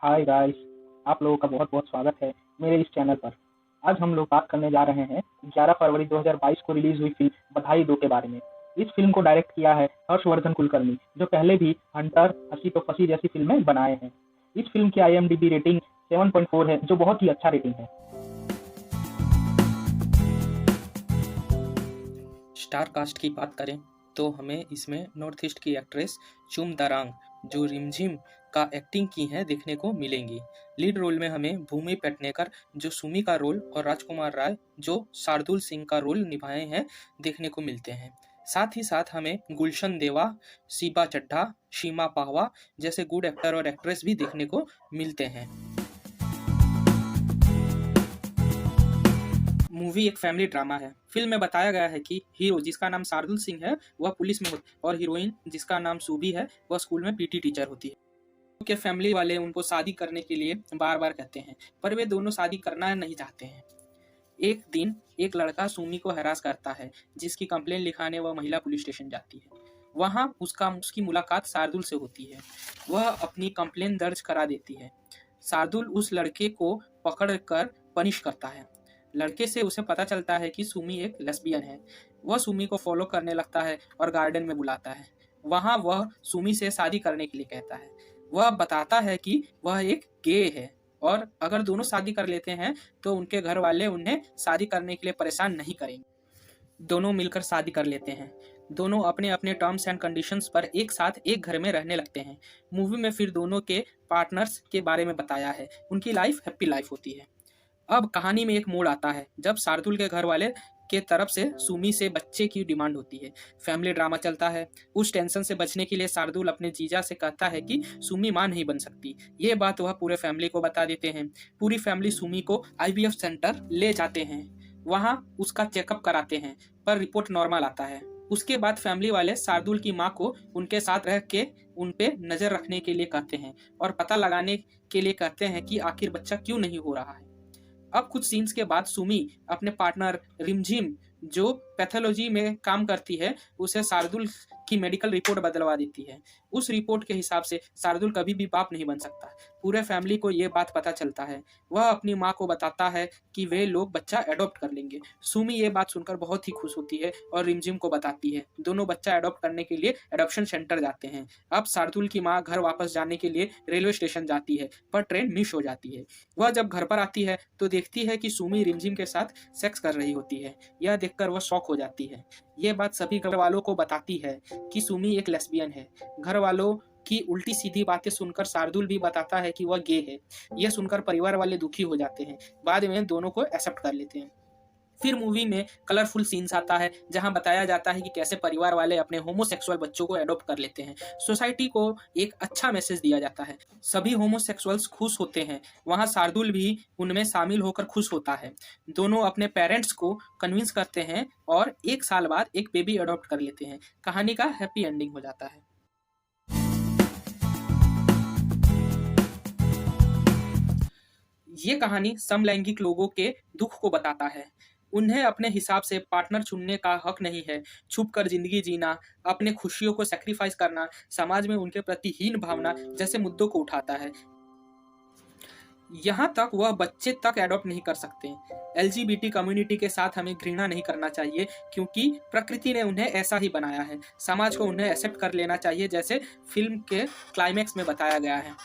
Hi guys, आप लोगों का बहुत बहुत स्वागत है मेरे इस चैनल पर। आज हम लोग बात करने जा रहे हैं 11 फरवरी 2022 को रिलीज हुई फिल्म बधाई 2 के बारे में। इस फिल्म को डायरेक्ट किया है हर्षवर्धन कुलकर्णी, जो पहले भी हंटर, हंसी तो फंसी जैसी फिल्में बनाए हैं। इस फिल्म की IMDb रेटिंग 7.4 है, जो बहुत ही अच्छा रेटिंग है। स्टार कास्ट की बात करें तो हमें इसमें नॉर्थ ईस्ट की एक्ट्रेस चुम दरांग जो रिमझिम का एक्टिंग की हैं देखने को मिलेंगी। लीड रोल में हमें भूमि पेडनेकर जो सुमी का रोल और राजकुमार राय जो शार्दुल सिंह का रोल निभाए हैं देखने को मिलते हैं। साथ ही साथ हमें गुलशन देवा, शीबा चड्ढा, सीमा पाहवा जैसे गुड एक्टर और एक्ट्रेस भी देखने को मिलते हैं। मूवी एक फैमिली ड्रामा है। फिल्म में बताया गया है कि हीरो जिसका नाम शार्दुल सिंह है वह पुलिस में होती है और हीरोइन जिसका नाम सूबी है वह स्कूल में PT टीचर होती है। उनके फैमिली वाले उनको शादी करने के लिए बार बार कहते हैं, पर वे दोनों शादी करना नहीं चाहते हैं। एक दिन एक लड़का सुमी को हैरास करता है, जिसकी कंप्लेन लिखाने वह महिला पुलिस स्टेशन जाती है। वहाँ उसकी मुलाकात शार्दुल से होती है। वह अपनी कंप्लेन दर्ज करा देती है। शार्दुल उस लड़के को पकड़कर पनिश करता है। लड़के से उसे पता चलता है कि सुमी एक लेस्बियन है। वह सुमी को फॉलो करने लगता है और गार्डन में बुलाता है। वहाँ वह सुमी से शादी करने के लिए कहता है। वह बताता है कि वह एक गे है और अगर दोनों शादी कर लेते हैं तो उनके घर वाले उन्हें शादी करने के लिए परेशान नहीं करेंगे। दोनों मिलकर शादी कर लेते हैं। दोनों अपने अपने टर्म्स एंड कंडीशंस पर एक साथ एक घर में रहने लगते हैं। मूवी में फिर दोनों के पार्टनर्स के बारे में बताया है। उनकी लाइफ हैप्पी लाइफ होती है। अब कहानी में एक मोड़ आता है जब शार्दुल के घर वाले के तरफ से सुमी से बच्चे की डिमांड होती है। फैमिली ड्रामा चलता है। उस टेंशन से बचने के लिए शार्दुल अपने जीजा से कहता है कि सुमी मां नहीं बन सकती। ये बात वह पूरे फैमिली को बता देते हैं। पूरी फैमिली सुमी को IVF सेंटर ले जाते हैं। वहां उसका चेकअप कराते हैं, पर रिपोर्ट नॉर्मल आता है। उसके बाद फैमिली वाले शार्दुल की मां को उनके साथ रह के उन पे नजर रखने के लिए कहते हैं और पता लगाने के लिए कहते हैं कि आखिर बच्चा क्यों नहीं हो रहा है। अब कुछ सीन्स के बाद सुमी अपने पार्टनर रिमझिम जो पैथोलॉजी में काम करती है उसे शार्दुल की मेडिकल रिपोर्ट बदलवा देती है। उस रिपोर्ट के हिसाब से शार्दुल कभी भी बाप नहीं बन सकता। पूरे फैमिली को ये बात पता चलता है। वह अपनी माँ को बताता है कि वे लोग बच्चा एडॉप्ट कर लेंगे। सुमी ये बात सुनकर बहुत ही खुश होती है और रिमझिम को बताती है। दोनों बच्चा एडॉप्ट करने के लिए एडॉप्शन सेंटर जाते हैं। अब शार्दुल की माँ घर वापस जाने के लिए रेलवे स्टेशन जाती है, पर ट्रेन मिस हो जाती है। वह जब घर पर आती है तो देखती है कि सुमी रिमझिम के साथ सेक्स कर रही होती है। यह देखकर वह शॉक हो जाती है। ये बात सभी घर वालों को बताती है कि सुमी एक लेस्बियन है। घर वालों की उल्टी सीधी बातें सुनकर शार्दुल भी बताता है कि वह गे है। यह सुनकर परिवार वाले दुखी हो जाते हैं। बाद में दोनों को एक्सेप्ट कर लेते हैं। फिर मूवी में कलरफुल सीन्स आता है जहां बताया जाता है कि कैसे परिवार वाले अपने होमोसेक्सुअल बच्चों को एडॉप्ट कर लेते हैं। सोसाइटी को एक अच्छा मैसेज दिया जाता है। सभी होमोसेक्सुअल्स खुश होते हैं। वहां शार्दुल भी उनमें शामिल होकर खुश होता है। दोनों अपने पेरेंट्स को कन्विंस करते हैं और 1 साल बाद एक बेबी एडॉप्ट कर लेते हैं। कहानी का हैप्पी एंडिंग हो जाता है। ये कहानी समलैंगिक लोगों के दुख को बताता है। उन्हें अपने हिसाब से पार्टनर चुनने का हक नहीं है। छुपकर जिंदगी जीना, अपने खुशियों को सैक्रिफाइस करना, समाज में उनके प्रति हीन भावना जैसे मुद्दों को उठाता है। यहाँ तक वह बच्चे तक एडॉप्ट नहीं कर सकते। LGBT कम्युनिटी के साथ हमें घृणा नहीं करना चाहिए, क्योंकि प्रकृति ने उन्हें ऐसा ही बनाया है। समाज को उन्हें एक्सेप्ट कर लेना चाहिए, जैसे फिल्म के क्लाइमैक्स में बताया गया है।